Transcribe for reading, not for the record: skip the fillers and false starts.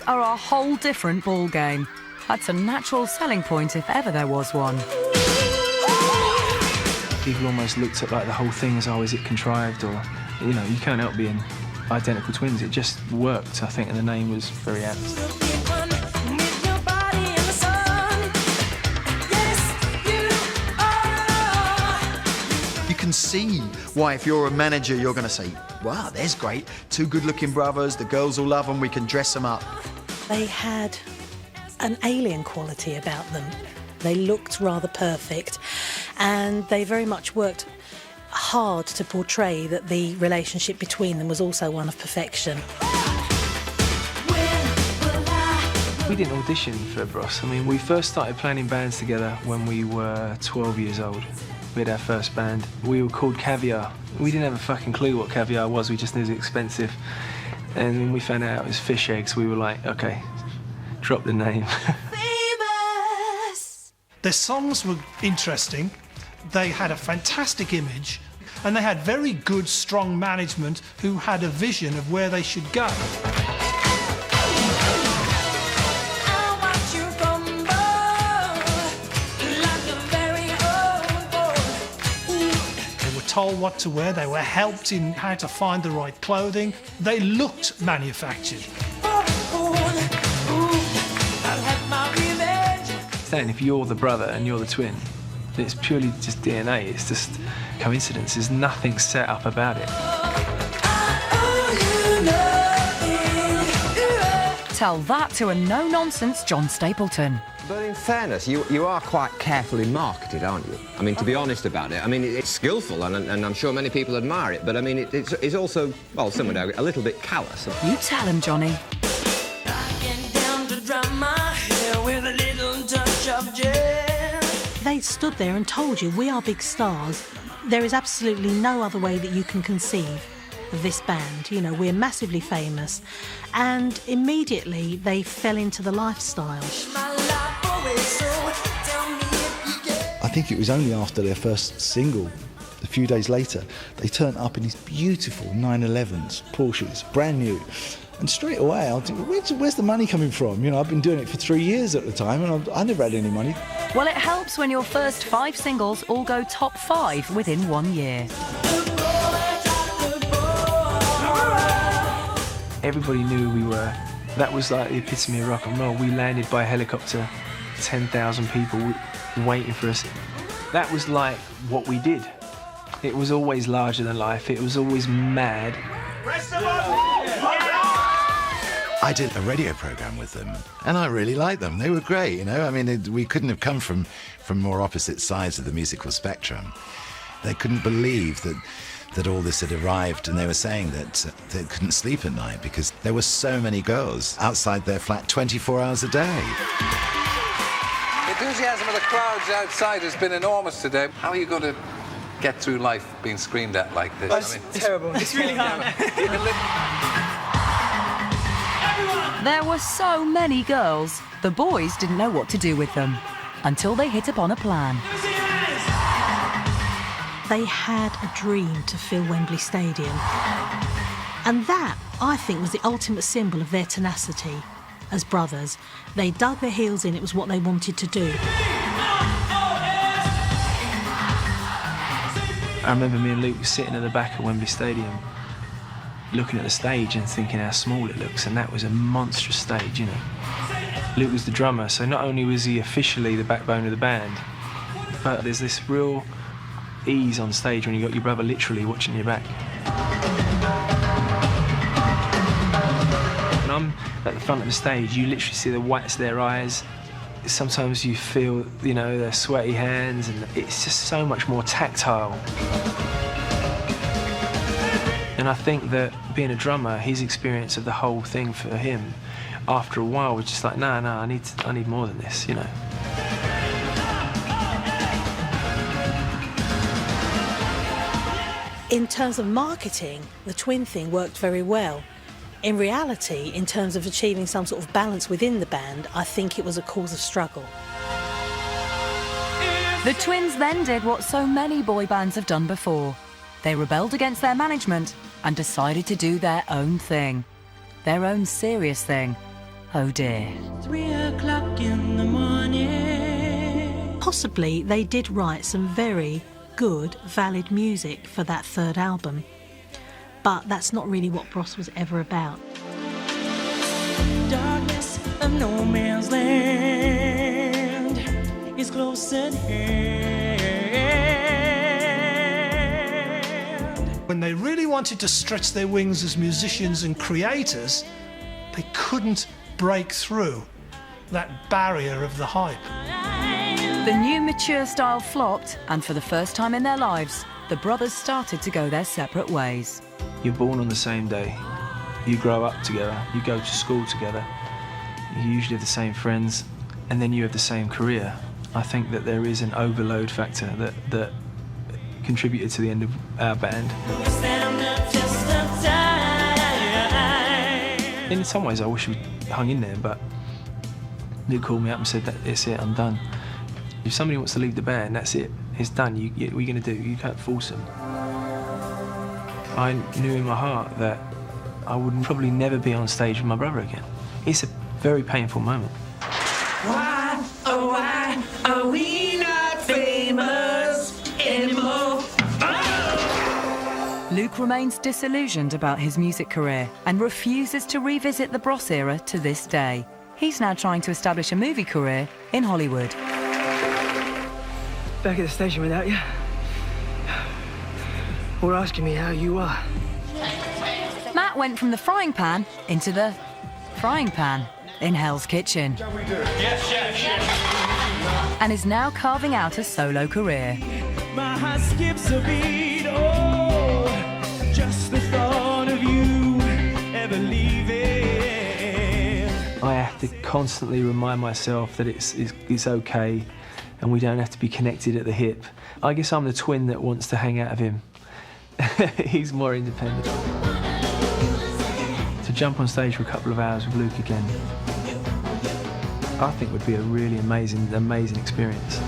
Twins are a whole different ballgame. That's a natural selling point if ever there was one. People almost looked at like the whole thing as, oh, is it contrived? Or, you know, you can't help being identical twins. It just worked, I think, and the name was very apt. You can see why, if you're a manager, you're going to say, wow, there's great. Two good-looking brothers, the girls will love them, we can dress them up. They had an alien quality about them. They looked rather perfect, and they very much worked hard to portray that the relationship between them was also one of perfection. We didn't audition for Bros. I mean, we first started playing in bands together when we were 12 years old. We had our first band. We were called Caviar. We didn't have a fucking clue what caviar was, we just knew it was expensive. And when we found out it was fish eggs, we were like, OK, drop the name. Their songs were interesting, they had a fantastic image, and they had very good, strong management who had a vision of where they should go. They were told what to wear, they were helped in how to find the right clothing. They looked manufactured. And if you're the brother and you're the twin, it's purely just DNA, it's just coincidence. There's nothing set up about it. Tell that to a no-nonsense John Stapleton. But in fairness, you are quite carefully marketed, aren't you? I mean, to be honest about it, I mean, it's skillful, and I'm sure many people admire it, but I mean, it's also, well, some would argue, a little bit callous. You tell him, Johnny. They stood there and told you, we are big stars. There is absolutely no other way that you can conceive of this band. You know, we're massively famous. And immediately they fell into the lifestyle. I think it was only after their first single, a few days later, they turned up in these beautiful 911s, Porsches, brand new. And straight away, I'll think, where's the money coming from? You know, I've been doing it for 3 years at the time, and I never had any money. Well, it helps when your first 5 singles all go top 5 within 1 year. Everybody knew we were. That was like the epitome of rock and roll. We landed by helicopter, 10,000 people waiting for us. That was like what we did. It was always larger than life. It was always mad. I did a radio programme with them, and I really liked them. They were great, you know. I mean, we couldn't have come from more opposite sides of the musical spectrum. They couldn't believe that all this had arrived, and they were saying that they couldn't sleep at night because there were so many girls outside their flat 24 hours a day. The enthusiasm of the crowds outside has been enormous today. How are you going to get through life being screamed at like this? It's terrible. It's really hard. There were so many girls, the boys didn't know what to do with them until they hit upon a plan. They had a dream to fill Wembley Stadium. And that, I think, was the ultimate symbol of their tenacity as brothers. They dug their heels in, it was what they wanted to do. I remember me and Luke were sitting at the back of Wembley Stadium looking at the stage and thinking how small it looks, and that was a monstrous stage, you know. Luke was the drummer, so not only was he officially the backbone of the band, but there's this real ease on stage when you got your brother literally watching your back. When I'm at the front of the stage, you literally see the whites of their eyes. Sometimes you feel, you know, their sweaty hands, and it's just so much more tactile. And I think that being a drummer, his experience of the whole thing for him, after a while, was just like, no, I need more than this, you know. In terms of marketing, the twin thing worked very well. In reality, in terms of achieving some sort of balance within the band, I think it was a cause of struggle. The twins then did what so many boy bands have done before. They rebelled against their management and decided to do their own thing. Their own serious thing. oh dear. 3 o'clock in the morning. Possibly they did write some very good, valid music for that third album, but that's not really what Bros was ever about. Darkness of no man's land is close at hand. When they really wanted to stretch their wings as musicians and creators, they couldn't break through that barrier of the hype. The new mature style flopped, and for the first time in their lives, the brothers started to go their separate ways. You're born on the same day. You grow up together. You go to school together. You usually have the same friends, and then you have the same career. I think that there is an overload factor that contributed to the end of our band. In some ways, I wish we hung in there, but Luke called me up and said, "That's it, I'm done. If somebody wants to leave the band, that's it. It's done. What are you going to do? You can't force them." I knew in my heart that I would probably never be on stage with my brother again. It's a very painful moment. Why, oh why are we not famous anymore? Luke remains disillusioned about his music career and refuses to revisit the Bros era to this day. He's now trying to establish a movie career in Hollywood. Back at the station without you. Or asking me how you are. Matt went from the frying pan into the frying pan in Hell's Kitchen. And is now carving out a solo career. My heart skips a beat, oh, just the thought of you ever leaving. I have to constantly remind myself that it's okay and we don't have to be connected at the hip. I guess I'm the twin that wants to hang out of him. He's more independent. To jump on stage for a couple of hours with Luke again, I think would be a really amazing experience.